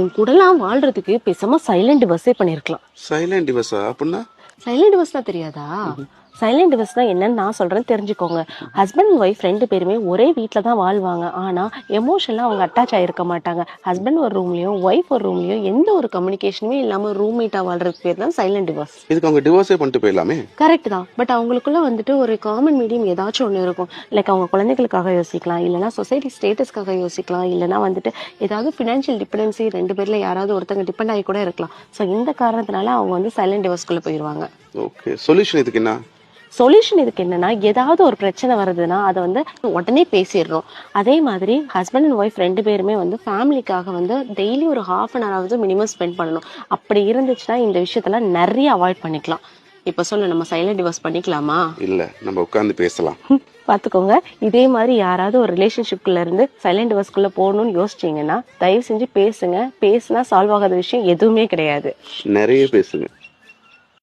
உன் கூடலாம் வாழ்றதுக்கு பேசாம சைலண்ட் டிவர்ஸே பண்ணிருக்கலாம். சைலண்ட் டிவர்ஸா அப்படின்னா? சைலண்ட் டிவர்ஸ்னா தெரியாதா? சைலண்ட் டிவர்ஸ்னா என்னன்னு நான் சொல்றேன், தெரிஞ்சுக்கோங்க. ஹஸ்பண்ட் அண்ட் ஒய்ஃப் ரெண்டு பேருமே ஒரே வீட்ல தான் வாழ்வாங்க. ஆனா எமோஷனலா அவங்க அட்டாச் ஆயிருக்க மாட்டாங்க. ஹஸ்பண்ட் ஒரு ரூம்லயும் ஒய்ஃப் ஒரு ரூம்லயும் எந்த ஒரு கம்யூனிகேஷனுமே இல்லாம ரூம்மேட்டா வாழ்றதுக்கு பேர் தான் சைலண்ட் டிவர்ஸ். இதுக்கு அவங்க டிவோர்ஸே பண்ணிட்டு போயிடலாமே. கரெக்ட் தான். பட் அவங்களுக்குள்ள வந்துட்டு ஒரு காமன் மீடியம் ஏதாச்சும் ஒன்று இருக்கும். லைக் அவங்க குழந்தைகளுக்காக யோசிக்கலாம், இல்லைன்னா சொசைட்டி ஸ்டேட்டஸ்க்காக யோசிக்கலாம், இல்லைன்னா வந்துட்டு ஏதாவது ஃபினான்ஷியல் டிபெண்டன்சி ரெண்டு பேர்ல யாராவது ஒருத்தங்க டிபெண்ட் ஆகி கூட இருக்கலாம். ஸோ இந்த காரணத்தினால அவங்க வந்து சைலண்ட் டிவர்ஸ்குள்ள போயிடுவாங்க. ஓகே, சொல்யூஷன் இதுக்கு என்ன? சொல்யூஷன் இதுக்கு என்னன்னா, ஏதாவது ஒரு பிரச்சனை வருதுன்னா அதை வந்து உடனே பேசிடுறோம். அதே மாதிரி ஹஸ்பண்ட் அண்ட் ஒய்ஃப் ரெண்டு பேருமே வந்து ஃபேமிலிக்காக வந்து டெய்லி ஒரு ½ மினிமம் ஸ்பெண்ட் பண்ணணும். அப்படி இருந்துச்சுன்னா இந்த விஷயத்தெல்லாம் நிறைய அவாய்ட் பண்ணிக்கலாம். இப்ப சொல்லு, நம்ம சைலண்ட் டிவோர்ஸ் பண்ணிக்கலாமா? இல்ல, நம்ம உட்கார்ந்து பேசலாம். பாத்துக்கோங்க, இதே மாதிரி யாராவது ஒரு ரிலேஷன்ஷிப்குள்ள இருந்து சைலண்ட் டிவோர்ஸ்குள்ள போகணும்னு யோசிச்சீங்கன்னா தயவு செஞ்சு பேசுங்க. பேசுனா சால்வ் ஆகாத விஷயம் எதுவுமே கிடையாது. நிறைய பேசுங்க.